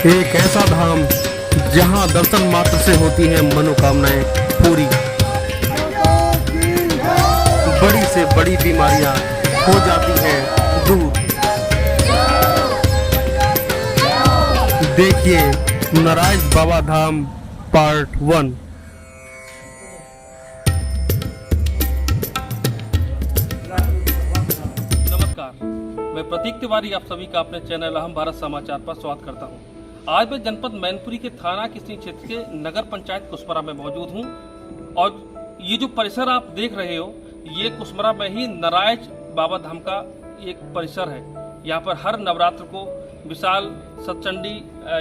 एक ऐसा धाम जहां दर्शन मात्र से होती है मनोकामनाएं पूरी, बड़ी से बड़ी बीमारियां हो जाती हैं दूर। देखिए नारायण बाबा धाम पार्ट 1। मैं प्रतीक तिवारी आप सभी का अपने चैनल अहम भारत समाचार पर स्वागत करता हूं। आज मैं जनपद मैनपुरी के थाना किसनी क्षेत्र के नगर पंचायत कुसमरा में मौजूद हूं और ये जो परिसर आप देख रहे हो ये कुसमरा में ही नारायण बाबा धाम का एक परिसर है। यहाँ पर हर नवरात्र को विशाल सतचंडी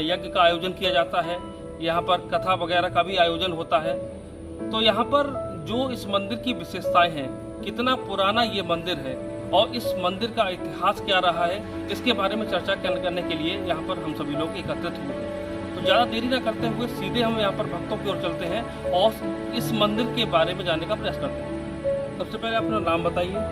यज्ञ का आयोजन किया जाता है। यहाँ पर कथा वगैरह का भी आयोजन होता है। तो यहाँ पर जो इस मंदिर की विशेषताएं हैं, कितना पुराना ये मंदिर है और इस मंदिर का इतिहास क्या रहा है, इसके बारे में चर्चा करने के लिए यहाँ पर हम सभी लोग एकत्रित हुए हैं। तो ज़्यादा देरी न करते हुए सीधे हम यहाँ पर भक्तों की ओर चलते हैं और इस मंदिर के बारे में जानने का प्रयास करते हैं। सबसे पहले अपना नाम बताइए।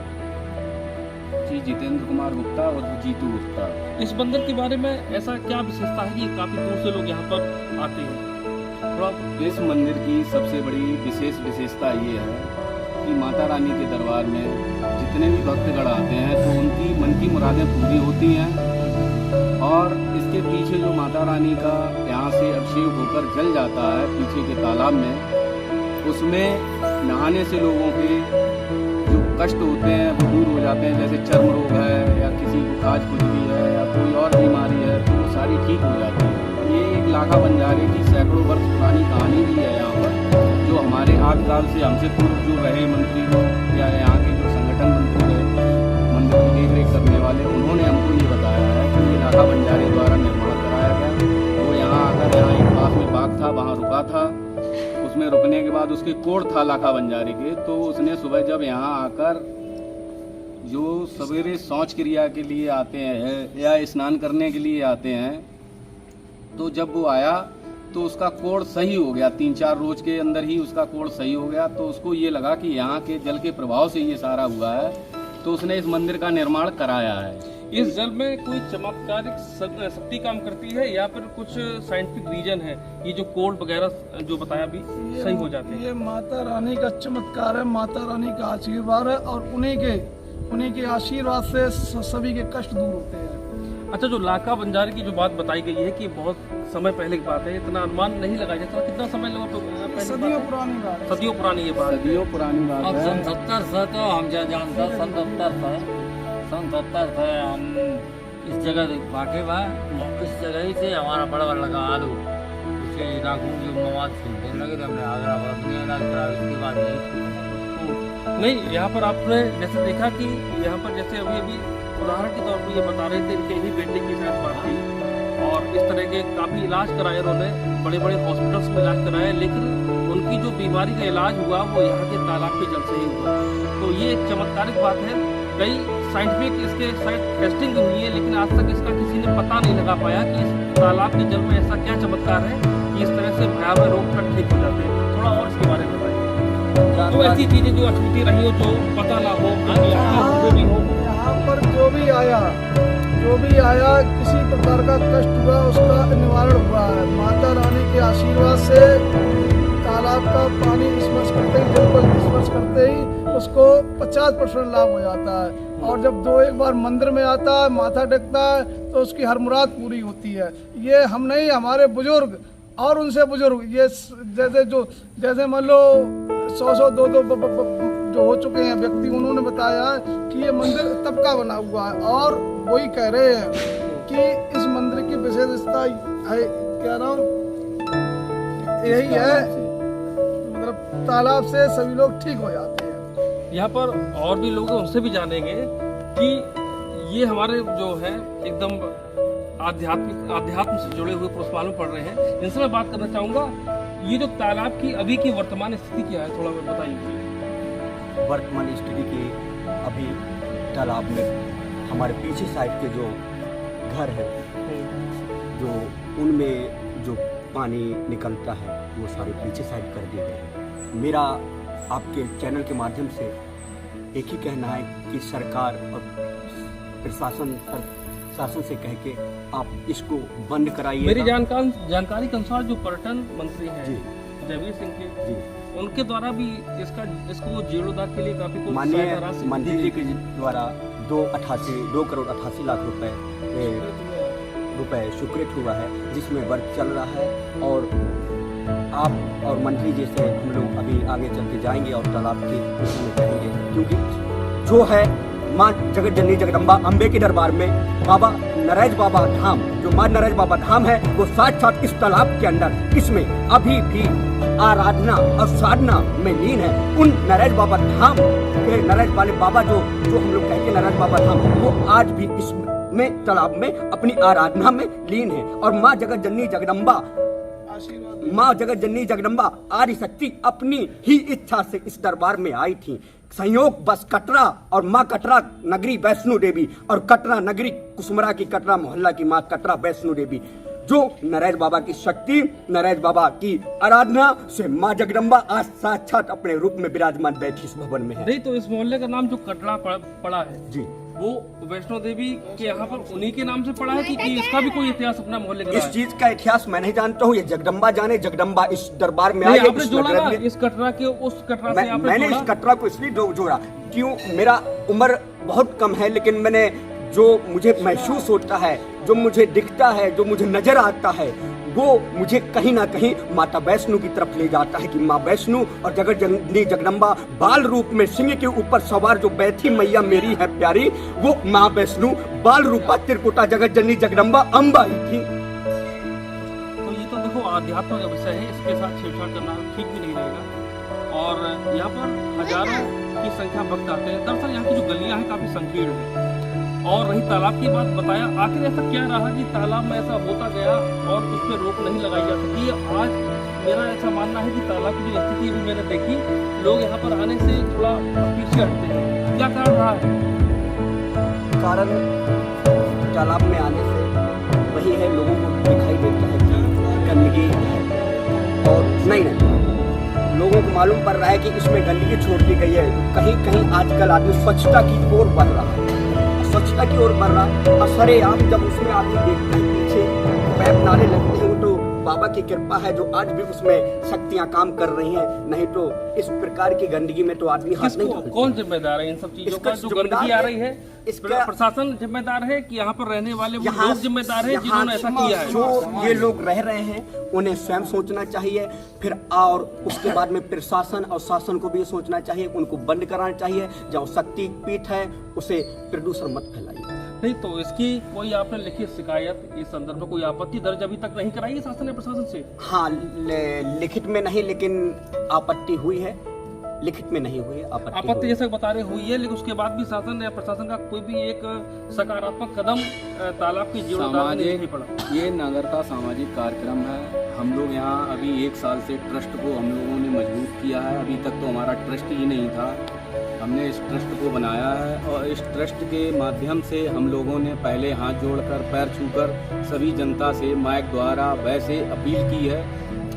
जी, जितेंद्र कुमार गुप्ता और जीतू गुप्ता। इस मंदिर के बारे में ऐसा क्या विशेषता है कि काफ़ी दूर से लोग यहाँ पर आते हैं? थोड़ा इस मंदिर की सबसे बड़ी विशेषता ये है कि माता रानी के दरबार में जितने भी भक्तगण आते हैं तो उनकी मन की मुरादें पूरी होती हैं। और इसके पीछे जो माता रानी का यहाँ से अभिषेक होकर जल जाता है पीछे के तालाब में, उसमें नहाने से लोगों के जो कष्ट होते हैं वो दूर हो जाते हैं। जैसे चर्म रोग है या किसी को काज खुजली है या कोई और बीमारी है तो वो सारी ठीक हो जाती है। ये एक लाखा बंजारे की सैकड़ों वर्ष पुरानी कहानी भी है यहाँ पर, जो हमारे आदिकाल से हमसे पूर्व जो रहे मंत्री लोग या यहाँ के जो संगठन मंत्री रहे, मंदिर की देख रेख करने वाले, उन्होंने हमको ये बताया है कि ये लाखा बंजारे द्वारा निर्माण कराया गया। वो यहाँ आकर यहाँ एक पास में बाग था, वहाँ रुका था। उसमें रुकने के बाद उसके कोड था लाखा बंजारे के, तो उसने सुबह जब यहाँ आकर जो सवेरे शौच क्रिया के लिए आते हैं या स्नान करने के लिए आते हैं, तो जब वो आया तो उसका कोड सही हो गया। 3-4 रोज के अंदर ही उसका कोड सही हो गया। तो उसको ये लगा कि यहाँ के जल के प्रभाव से ये सारा हुआ है, तो उसने इस मंदिर का निर्माण कराया है। इस जल में कोई चमत्कारिक शक्ति काम करती है या फिर कुछ साइंटिफिक रीजन है? ये जो कोड वगैरह जो बताया भी सही हो जाते हैं। ये माता रानी का चमत्कार है, माता रानी का आशीर्वाद है और उन्हीं के आशीर्वाद से सभी के कष्ट दूर होते हैं। अच्छा, जो लाखा बंजारे की जो बात बताई गई है कि बहुत समय पहले की बात है, इतना अनुमान नहीं लगाया जाता, कितना समय लगा? तो सदियों पुरानी बात है। सदियों पुरानी ये बात, सदियों पुरानी बात अब है। सन 70 से तो हम जो जानता सन 70 से हम इस जगह वाकई बा, इस जगह ही से हमारा बड़ा लगा आलू, उसके इलाकों की मवाद सुनते लगे तो हमने आगरा बदने इलाज करा। इसके बाद नहीं, यहाँ पर आपने जैसे देखा कि यहाँ पर जैसे अभी उदाहरण के तौर पर ये बता रहे थे, इनके ही बेटे की शायद बात थी और इस तरह के काफ़ी इलाज कराए उन्होंने, बड़े बड़े हॉस्पिटल्स में इलाज कराया, लेकिन उनकी जो बीमारी का इलाज हुआ वो यहाँ के तालाब के जल से ही हुआ। तो ये एक चमत्कारिक बात है। कई साइंटिफिक इसके साइड टेस्टिंग हुई है, लेकिन आज तक इसका किसी ने पता नहीं लगा पाया कि इस तालाब के जल में ऐसा क्या चमत्कार है कि इस तरह से भयावह रोग तक ठीक हो जाते हैं। थोड़ा और इसके बारे में बताइए। तो ऐसी चीज़ें जो अछूती रही हो, जो पता ना हो, भी हो, यहाँ पर जो भी आया किसी प्रकार का कष्ट हुआ उसका निवारण हुआ है। माता रानी के आशीर्वाद से तालाब का पानी स्पर्श करते ही, जल पर स्पर्श करते ही उसको 50% लाभ हो जाता है। और जब एक बार मंदिर में आता है, माथा टेकता है, तो उसकी हर मुराद पूरी होती है। ये हम नहीं, हमारे बुजुर्ग और उनसे बुजुर्ग, ये जैसे मान लो 100 200 जो हो चुके हैं व्यक्ति, उन्होंने बताया कि ये मंदिर तब का बना हुआ है। और वही कह रहे हैं कि इस मंदिर की विशेषता है, क्या नाम यही है, मतलब तालाब से सभी लोग ठीक हो जाते हैं। यहाँ पर और भी लोग हैं, उनसे भी जानेंगे कि ये हमारे जो है एकदम आध्यात्म से जुड़े हुए पुरुष मालूम पड़ रहे हैं। इनसे मैं बात करना चाहूँगा, ये जो तालाब की अभी की वर्तमान स्थिति क्या है, थोड़ा बताइए। वर्तमान स्थिति की अभी तालाब में हमारे पीछे साइड के जो घर है, जो उनमें जो पानी निकलता है वो सारे पीछे साइड कर दिए गए हैं। मेरा आपके चैनल के माध्यम से एक ही कहना है कि सरकार और प्रशासन पर शासन से कह के आप इसको बंद कराइए। मेरी जानकारी के अनुसार जो पर्यटन मंत्री हैं जी जयवीर सिंह के, जी उनके द्वारा भी इसको जीर्णोद्धार के लिए काफी कुछ माननीय सहायता राशि मंत्री दी जी गई। के द्वारा 2 करोड़ 88 लाख रुपए स्वीकृत हुआ है, जिसमें वर्क चल रहा है। और आप और मंत्री जी से हम लोग अभी आगे चल के जाएंगे और तालाब के विषय में कहेंगे, क्योंकि जो है माँ जगत जननी जगदम्बा अम्बे के दरबार में बाबा नरैज बाबा धाम, जो माँ नरैज बाबा धाम है, वो साथ इस तालाब के अंदर इसमें अभी भी आराधना और साधना में लीन है। उन नरैज बाबा धाम के नरैज वाले बाबा जो हम लोग कहते हैं नरैज बाबा धाम, वो आज भी इसमें तालाब में अपनी आराधना में लीन है। और माँ जगत जननी जगदम्बा, माँ जगत जननी जगदम्बा आदि शक्ति अपनी ही इच्छा से इस दरबार में आई थी। संयोग बस कटरा और माँ कटरा नगरी वैष्णो देवी और कटरा नगरी कुसुमरा की कटरा मोहल्ला की माँ कटरा वैष्णो देवी, जो नरैज बाबा की शक्ति, नरैज बाबा की आराधना से माँ जगदम्बा आज साक्षात अपने रूप में विराजमान बैठी इस भवन में है। नहीं तो इस मोहल्ले का नाम जो कटरा पड़ा है जी, वो वैष्णो देवी के यहाँ पर उन्हीं के नाम से पड़ा है कि इसका भी कोई इतिहास अपना मोहल्ले का इस है? चीज का इतिहास मैं नहीं जानता हूँ, ये जगदम्बा जाने। जगदम्बा इस दरबार में नहीं, आई है, आपने इस जोड़ा नगर ना, में। इस कटरा के उस कटरा से आपने मैंने जोड़ा? इस कटरा को इसलिए जोड़ा क्यों, मेरा उम्र बहुत कम है, लेकिन मैंने जो मुझे महसूस होता है, जो मुझे दिखता है, जो मुझे नजर आता है, वो मुझे कहीं ना कहीं माता वैष्णो की तरफ ले जाता है कि माँ वैष्णो और जगत जननी जगदम्बा बाल रूप में सिंह के ऊपर सवार जो बैठी मैया मेरी है प्यारी, वो माँ वैष्णो बाल रूपा त्रिकुटा जगत जननी जगदम्बा अम्बा ही थी। तो ये तो देखो आध्यात्म का विषय है, इसके साथ छेड़छाड़ करना ठीक भी नहीं रहेगा। और यहाँ पर हजारों की संख्या भक्त आते हैं। दरअसल यहाँ की जो गलियाँ हैं काफी संकीर्ण है। और रही तालाब की बात, बताया आखिर ऐसा क्या रहा कि तालाब में ऐसा होता गया और उस पर रोक नहीं लगाई जा सकी। आज मेरा ऐसा मानना है कि तालाब की जो स्थिति भी मैंने देखी, लोग यहाँ पर आने से थोड़ा पीछे हटते हैं। क्या कारण रहा है? कारण तालाब में आने से वही है, लोगों को दिखाई देता है कि गंदगी है और नहीं, लोगों को मालूम पड़ रहा है कि इसमें गंदगी छोड़ दी गई है। कहीं कहीं आजकल आदमी स्वच्छता की ओर बढ़ रहा है, स्वच्छता की ओर बढ़ रहा और सरेआम जब उसमें आदमी देखता है पीछे पैप नारे लगते हैं, वो तो बाबा की कृपा है जो आज भी उसमें शक्तियां काम कर रही हैं। नहीं तो इस प्रकार की गंदगी में तो आदमी हाथ नहीं डालता। कौन जिम्मेदार है इन सब चीजों का जो गंदगी आ रही है? इसका प्रशासन जिम्मेदार है कि यहाँ पर रहने वाले वो लोग जिम्मेदार है जिन्होंने ऐसा किया है? जो ये लोग रह रहे हैं उन्हें स्वयं सोचना चाहिए, फिर और उसके बाद में प्रशासन और शासन को भी सोचना चाहिए, उनको बंद कराना चाहिए। जहाँ शक्ति पीठ है उसे प्रदूषण मत फैलाइए। नहीं तो इसकी कोई आपने लिखित शिकायत इस संदर्भ में, कोई आपत्ति दर्ज अभी तक नहीं कराई है शासन या प्रशासन से? हाँ, लिखित में नहीं, लेकिन आपत्ति हुई है। लिखित में नहीं हुई, आपत्ति जैसे बता रहे हुई है, लेकिन उसके बाद भी शासन या प्रशासन का कोई भी एक सकारात्मक कदम तालाब की जीर्णोद्धार में नहीं पड़ा। ये नगर का सामाजिक कार्यक्रम है। हम लोग यहाँ अभी 1 साल से ट्रस्ट को हम लोगों ने मजबूत किया है। अभी तक तो हमारा ट्रस्ट ही नहीं था, हमने इस ट्रस्ट को बनाया है और इस ट्रस्ट के माध्यम से हम लोगों ने पहले हाथ जोड़कर पैर छूकर सभी जनता से माइक द्वारा वैसे अपील की है।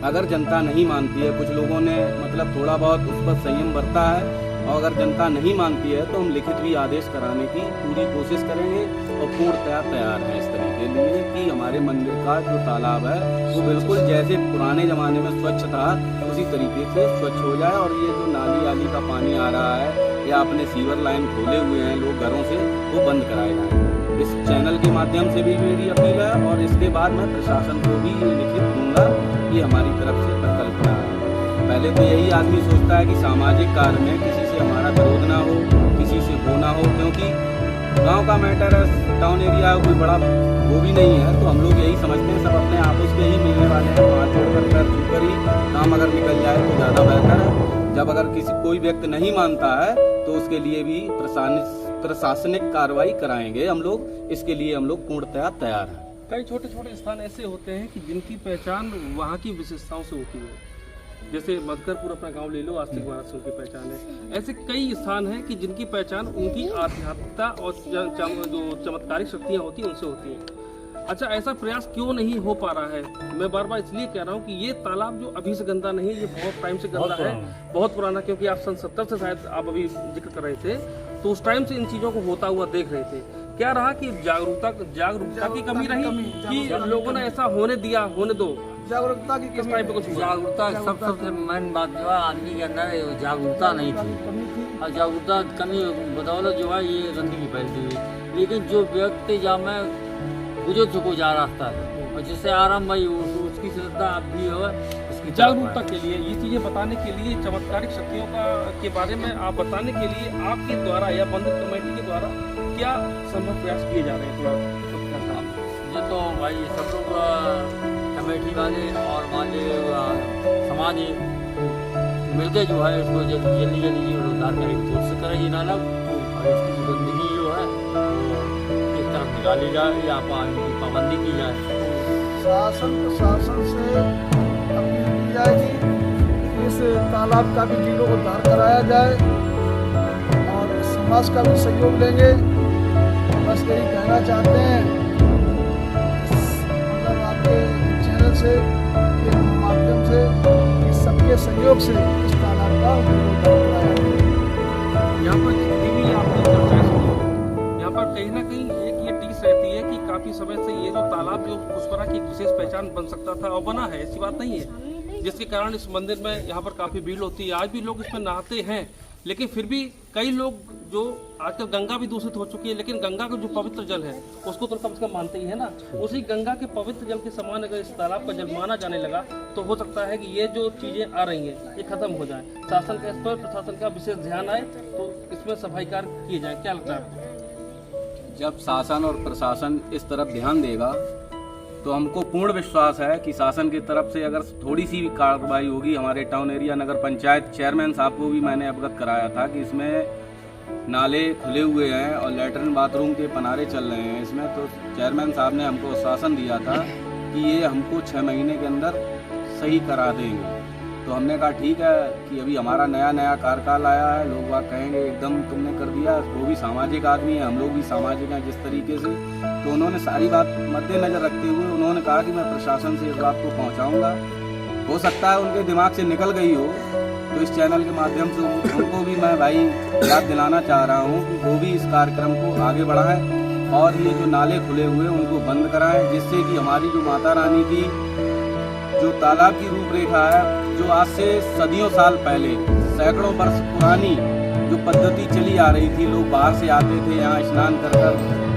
अगर जनता नहीं मानती है, कुछ लोगों ने मतलब थोड़ा बहुत उस पर संयम बरता है, और अगर जनता नहीं मानती है तो हम लिखित भी आदेश कराने की पूरी कोशिश करेंगे और पूर्णतया तैयार हैं इस तरीके के लिए कि हमारे मंदिर का जो तालाब है वो बिल्कुल जैसे पुराने ज़माने में स्वच्छ था उसी तरीके से स्वच्छ हो जाए। और ये जो नाली आली का पानी आ रहा है या अपने सीवर लाइन खोले हुए हैं लोग घरों से, वो बंद कराए जाए। इस चैनल के माध्यम से भी मेरी अपील है और इसके बाद मैं प्रशासन को भी लिखित दूंगा कि हमारी तरफ से परिकल्पना है। पहले तो यही आदमी सोचता है कि सामाजिक कार्य में किसी से हमारा विरोध ना हो, किसी से वो ना हो, क्योंकि गांव का मैटर है, टाउन एरिया कोई बड़ा वो भी नहीं है, तो हम लोग यही समझते हैं सब अपने आपस में ही मिलने वाले हैं। हाथ जोड़कर पैर छूकर ही काम अगर निकल जाए तो ज़्यादा बेहतर है। जब अगर कोई व्यक्ति नहीं मानता है तो उसके लिए भी प्रशासनिक कार्रवाई कराएंगे हम लोग। इसके लिए हम लोग पूर्णतया तैयार हैं। कई छोटे छोटे स्थान ऐसे होते हैं कि जिनकी पहचान वहाँ की विशेषताओं से होती है। जैसे मधकरपुर अपना गांव ले लो, आस्तिक महाराज से उनकी पहचान है। ऐसे कई स्थान हैं कि जिनकी पहचान उनकी आध्यात्मिकता और जो चमत्कारिक शक्तियाँ होती हैं उनसे होती हैं। अच्छा, ऐसा प्रयास क्यों नहीं हो पा रहा है? मैं बार बार इसलिए कह रहा हूँ कि ये तालाब जो अभी से गंदा नहीं है, ये बहुत टाइम से गंदा है, बहुत पुराना। क्योंकि आप सन 70 से शायद आप अभी जिक्र कर रहे थे, तो उस टाइम से इन चीज़ों को होता हुआ देख रहे थे। क्या रहा कि जागरूकता की कमी रही कि जागरूकता लोगों ने ऐसा होने दो, जागरूकता की किस टाइप पे कुछ हुआ? जागरूकता सबसे मेन बात जो है, आदमी के अंदर जागरूकता नहीं थी, कमी थी। और जागरूकता कमी बदौलत जो है ये गंदगी फैलती हुई। लेकिन जो व्यक्ति जहाँ में गुजर चुको जा रास्ता है और जिससे आराम भाई उसकी श्रद्धा अब भी हो, उसकी जागरूकता के लिए, ये चीजें बताने के लिए, चमत्कारिक शक्तियों के बारे में आप बताने के लिए आपके द्वारा या बंधन कमेटी के द्वारा क्या संभव प्रयास किए जा रहे हैं? जो तो भाई सब लोग कमेटी वाले और वाले समाज मिलके जो है इसको जल्दी जो उद्धार करेंगे, तो उससे करें ये नाला और इसकी जो गंदगी जो है एक तरफ निकाली जाए या पाबंदी की जाए। शासन प्रशासन से अपील की जाएगी कि इस तालाब का भी जीर्णोद्धार कराया जाए और समाज का भी सहयोग लेंगे। बस यही कहना चाहते हैं, मतलब आपके चैनल से के माध्यम से कि सबके सहयोग से इस तालाब का जीर्णोद्धार कराया जाए। यहाँ पर जितनी भी आपने चर्चाएं सुनी, यहाँ पर कहीं ना कहीं एक ये टीस रहती है कि काफी समय से ये जो तालाब जो कुशपरा की एक विशेष पहचान बन सकता था और बना है, ऐसी बात नहीं है, जिसके कारण इस मंदिर में यहाँ पर काफी भीड़ होती है। आज भी लोग इसमें नहाते हैं, लेकिन फिर भी कई लोग जो आजकल गंगा भी दूषित हो चुकी है, लेकिन गंगा का जो पवित्र जल है उसको तो कम से कम मानते ही है ना। उसी गंगा के पवित्र जल के समान अगर इस तालाब का जल माना जाने लगा तो हो सकता है कि ये जो चीजें आ रही हैं ये खत्म हो जाए। शासन का इस पर प्रशासन का विशेष ध्यान आए तो इसमें सफाई कार्य किए जाए। क्या लगता है आपको? जब शासन और प्रशासन इस तरफ ध्यान देगा तो हमको पूर्ण विश्वास है कि शासन की तरफ से अगर थोड़ी सी भी कार्रवाई होगी, हमारे टाउन एरिया नगर पंचायत चेयरमैन साहब को भी मैंने अवगत कराया था कि इसमें नाले खुले हुए हैं और लैट्रिन बाथरूम के पनारे चल रहे हैं इसमें, तो चेयरमैन साहब ने हमको आश्वासन दिया था कि ये हमको 6 महीने के अंदर सही करा देंगे। तो हमने कहा ठीक है कि अभी हमारा नया कार्यकाल आया है, लोग बात कहेंगे एकदम तुमने कर दिया, वो भी सामाजिक आदमी है, हम लोग भी सामाजिक हैं जिस तरीके से। तो उन्होंने सारी बात मद्देनजर रखते हुए उन्होंने कहा कि मैं प्रशासन से इस बात को पहुंचाऊंगा। हो सकता है उनके दिमाग से निकल गई हो, तो इस चैनल के माध्यम से उनको भी मैं भाई याद दिलाना चाह रहा हूँ कि वो भी इस कार्यक्रम को आगे बढ़ाएं और ये जो नाले खुले हुए उनको बंद कराएं, जिससे कि हमारी जो माता रानी की जो तालाब की रूपरेखा है, जो आज से सदियों साल पहले सैकड़ों वर्ष पुरानी जो पद्धति चली आ रही थी, लोग बाहर से आते थे यहाँ स्नान कर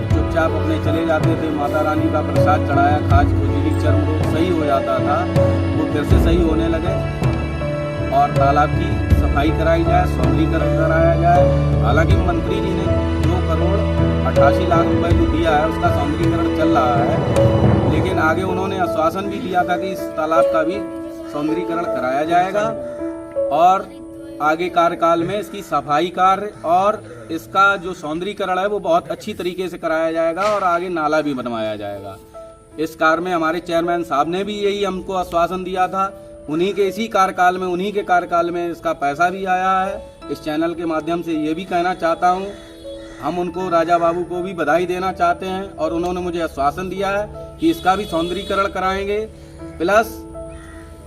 चुपचाप अपने चले जाते थे, माता रानी का प्रसाद चढ़ाया, खाज खुजली चर्म रोग सही हो जाता था, वो फिर से सही होने लगे और तालाब की सफाई कराई जाए, सौंदर्यीकरण कराया जाए। हालांकि मंत्री जी ने 2 करोड़ 88 लाख रुपए जो दिया है उसका सौंदर्यीकरण चल रहा है, लेकिन आगे उन्होंने आश्वासन भी दिया था कि इस तालाब का भी सौंदर्यीकरण कराया जाएगा और आगे कार्यकाल में इसकी सफाई कार्य और इसका जो सौंदर्यीकरण है वो बहुत अच्छी तरीके से कराया जाएगा और आगे नाला भी बनवाया जाएगा। इस कार्य में हमारे चेयरमैन साहब ने भी यही हमको आश्वासन दिया था, उन्हीं के इसी कार्यकाल में, उन्हीं के कार्यकाल में इसका पैसा भी आया है। इस चैनल के माध्यम से ये भी कहना चाहता हूँ, हम उनको राजा बाबू को भी बधाई देना चाहते हैं और उन्होंने मुझे आश्वासन दिया है कि इसका भी सौंदर्यीकरण कराएंगे, प्लस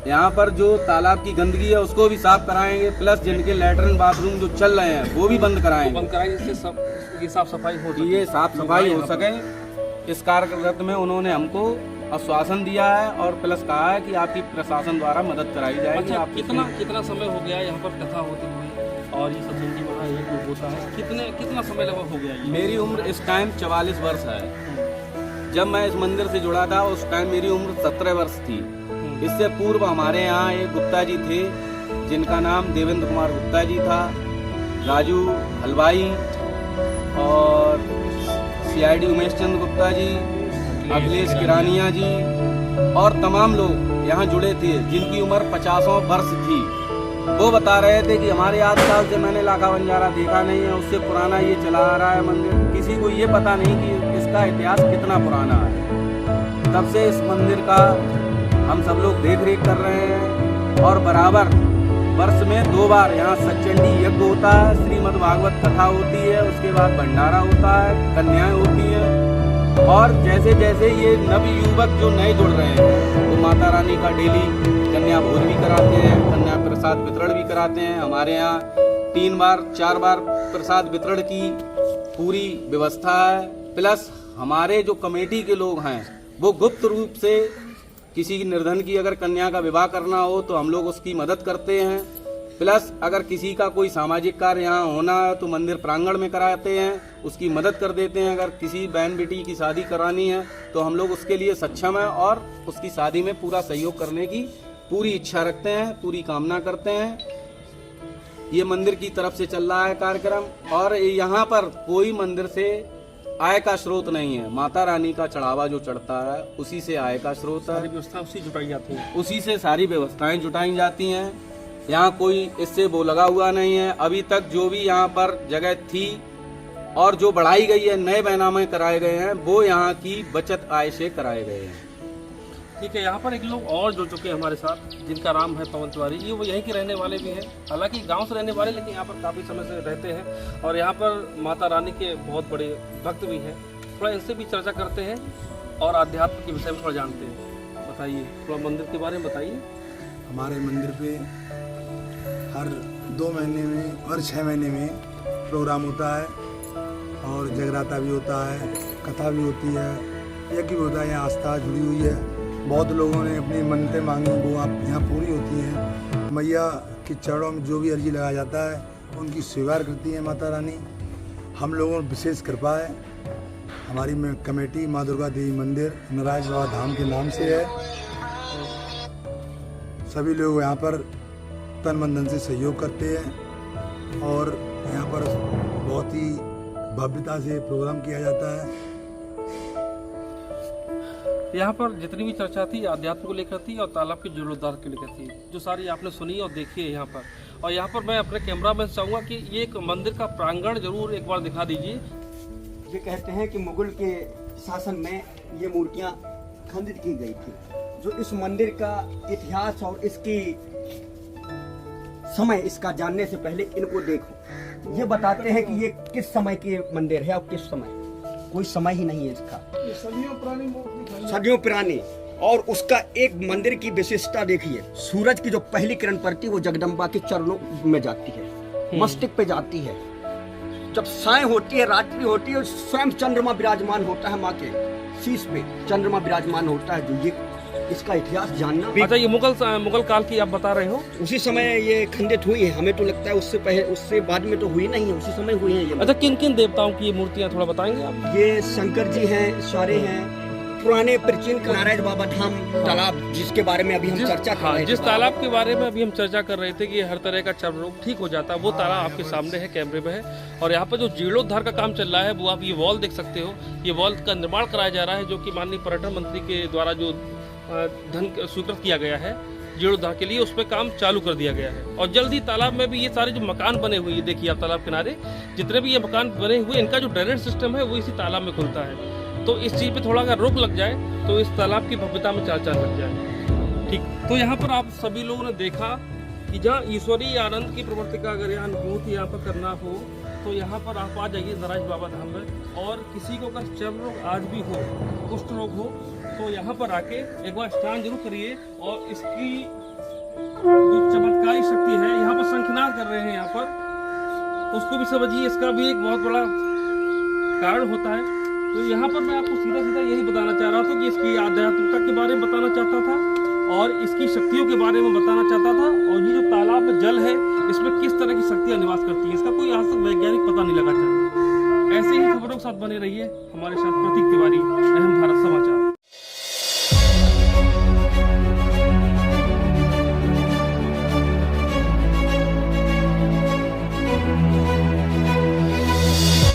यहाँ पर जो तालाब की गंदगी है उसको भी साफ कराएंगे, प्लस जिनके लैट्रिन बाथरूम जो चल रहे हैं वो भी बंद कराएंगे, ये साफ सफाई हो सके, ये साफ सफाई हो सके। इस कार्यक्रम में उन्होंने हमको आश्वासन दिया है और प्लस कहा है कि आपकी प्रशासन द्वारा मदद कराई जाएगी। अच्छा, आप कितना समय हो गया यहाँ पर कथा होती हुई और ये सत्संगी महायज्ञ होता है, कितना समय लगभग हो गया? मेरी उम्र इस टाइम 44 वर्ष है। जब मैं इस मंदिर से जुड़ा था उस टाइम मेरी उम्र 17 वर्ष थी। इससे पूर्व हमारे यहाँ एक गुप्ता जी थे जिनका नाम देवेंद्र कुमार गुप्ता जी था, राजू हलवाई और CID उमेश चंद्र गुप्ता जी, अखिलेश किरानिया जी और तमाम लोग यहाँ जुड़े थे जिनकी उम्र 50 वर्ष थी। वो बता रहे थे कि हमारे आसपास से मैंने लाखा बंजारा देखा नहीं है, उससे पुराना ये चला आ रहा है मंदिर, किसी को ये पता नहीं कि इसका इतिहास कितना पुराना है। तब से इस मंदिर का हम सब लोग देख रेख कर रहे हैं और बराबर वर्ष में 2 बार यहाँ सच्चंडी यज्ञ होता है, श्रीमद् भागवत कथा होती है, उसके बाद भंडारा होता है, कन्याएं होती हैं और जैसे जैसे ये नव युवक जो नए जुड़ रहे हैं वो माता रानी का डेली कन्या भोज भी कराते हैं, कन्या प्रसाद वितरण भी कराते हैं। हमारे यहाँ 3 बार 4 बार प्रसाद वितरण की पूरी व्यवस्था है प्लस हमारे जो कमेटी के लोग हैं वो गुप्त रूप से किसी निर्धन की अगर कन्या का विवाह करना हो तो हम लोग उसकी मदद करते हैं। प्लस अगर किसी का कोई सामाजिक कार्य यहाँ होना है तो मंदिर प्रांगण में कराते हैं, उसकी मदद कर देते हैं। अगर किसी बहन बेटी की शादी करानी है तो हम लोग उसके लिए सक्षम हैं और उसकी शादी में पूरा सहयोग करने की पूरी इच्छा रखते हैं, पूरी कामना करते हैं। ये मंदिर की तरफ से चल रहा है कार्यक्रम और यहाँ पर कोई मंदिर से आय का स्रोत नहीं है। माता रानी का चढ़ावा जो चढ़ता है उसी से आय का स्रोत है, सारी व्यवस्था उसी जुटाई जाती है। उसी से सारी व्यवस्थाएं जुटाई जाती हैं। यहाँ कोई इससे वो लगा हुआ नहीं है। अभी तक जो भी यहाँ पर जगह थी और जो बढ़ाई गई है, नए बैनामे कराए गए हैं, वो यहाँ की बचत आय से कराए गए हैं। ठीक है, यहाँ पर एक लोग और जुड़ चुके हैं हमारे साथ, जिनका नाम है पवन तिवारी। ये वो यहीं के रहने वाले भी हैं, हालांकि गांव से रहने वाले, लेकिन यहाँ पर काफ़ी समय से रहते हैं और यहाँ पर माता रानी के बहुत बड़े भक्त भी हैं। थोड़ा इनसे भी चर्चा करते हैं और अध्यात्म के विषय में थोड़ा जानते हैं। बताइए, थोड़ा मंदिर के बारे में बताइए। हमारे मंदिर पे हर 2 महीने में और 6 महीने में प्रोग्राम होता है और जगराता भी होता है, कथा भी होती है, यज्ञ भी होता है। यहाँ आस्था जुड़ी हुई है। बहुत लोगों ने अपनी मन्नतें मांगी, वो आप यहाँ पूरी होती हैं। मैया के चरणों में जो भी अर्जी लगाया जाता है उनकी स्वीकार करती है माता रानी। हम लोगों में विशेष कृपा है। हमारी कमेटी माँ दुर्गा देवी मंदिर नारायण बाबा धाम के नाम से है। सभी लोग यहाँ पर तन मन धन से सहयोग करते हैं और यहाँ पर बहुत ही भव्यता से प्रोग्राम किया जाता है। यहाँ पर जितनी भी चर्चा थी आध्यात्म को लेकर थी और तालाब के जीर्णोद्धार को लेकर थी, जो सारी आपने सुनी और देखी है यहाँ पर। और यहाँ पर मैं अपने कैमरा मैन से चाहूँगा कि ये एक मंदिर का प्रांगण जरूर एक बार दिखा दीजिए। ये कहते हैं कि मुगल के शासन में ये मूर्तियाँ खंडित की गई थी। जो इस मंदिर का इतिहास और इसकी समय इसका जानने से पहले इनको देखो। ये बताते हैं कि ये किस समय के मंदिर है और किस समय, कोई समय ही नहीं है इसका, सदियों पुरानी मूर्ति, सदियों पुरानी। और उसका एक मंदिर की विशेषता देखिए, सूरज की जो पहली किरण पड़ती है वो जगदम्बा के चरणों में जाती है, मस्तक पे जाती है। जब साय होती है, रात्रि होती है, स्वयं चंद्रमा विराजमान होता है, माँ के शीश पे चंद्रमा विराजमान होता है। जो ये इसका इतिहास जानना। अच्छा, ये मुगल काल की आप बता रहे हो? उसी समय ये खंडित हुई है। हमें तो लगता है उससे पहले, उससे बाद में तो हुई नहीं है, उसी समय हुई है ये। अच्छा, किन किन देवताओं की ये मूर्तियाँ थोड़ा बताएंगे आप? ये शंकर जी हैं, सारे हैं। पुराने प्राचीन नारायण बाबा धाम तालाब, जिसके बारे में अभी हम चर्चा कर रहे थे, जिस तालाब के बारे में अभी हम चर्चा कर रहे थे कि हर तरह का चर्म रोग ठीक हो जाता है, वो तालाब आपके सामने है, कैमरे में है। और यहाँ पर जो जीर्णोद्धार का काम चल रहा है, वो आप ये वॉल देख सकते हो। ये वॉल का निर्माण कराया जा रहा है, जो कि माननीय पर्यटन मंत्री के द्वारा जो धन स्वीकृत किया गया है जीर्णोद्धार के लिए, उस पर काम चालू कर दिया गया है। और जल्द ही तालाब में भी ये सारे जो मकान बने हुए हैं, देखिए आप तालाब किनारे जितने भी ये मकान बने हुए, इनका जो ड्रेनेज सिस्टम है वो इसी तालाब में खुलता है। तो इस चीज़ पे थोड़ा अगर रोक लग जाए तो इस तालाब की भव्यता में चार चांद लग जाए। ठीक, तो यहाँ पर आप सभी लोगों ने देखा कि जहाँ ईश्वरीय आनंद की प्रवृत्ति का अगर यहाँ अनुभूति यहाँ पर करना हो तो यहाँ पर आप आ जाइए नारायण बाबा धाम में। और किसी को अगर चर्म रोग आज भी हो, कुष्ठ रोग हो, तो यहाँ पर आके एक बार स्नान जरूर करिए। और इसकी जो चमत्कारी शक्ति है, यहाँ पर शंखनाद कर रहे हैं यहाँ पर, उसको भी समझिए, इसका भी एक बहुत बड़ा कारण होता है। तो यहाँ पर मैं आपको सीधा सीधा यही बताना चाह रहा था कि इसकी आध्यात्मिकता के बारे में बताना चाहता था और इसकी शक्तियों के बारे में बताना चाहता था। और ये जो तालाब में जल है, इसमें किस तरह की शक्तियाँ निवास करती है, इसका कोई आज तक वैज्ञानिक पता नहीं लगा। ऐसे ही खबरों के साथ बने रहिए हमारे साथ। प्रतीक तिवारी, अहम भारत समाचार।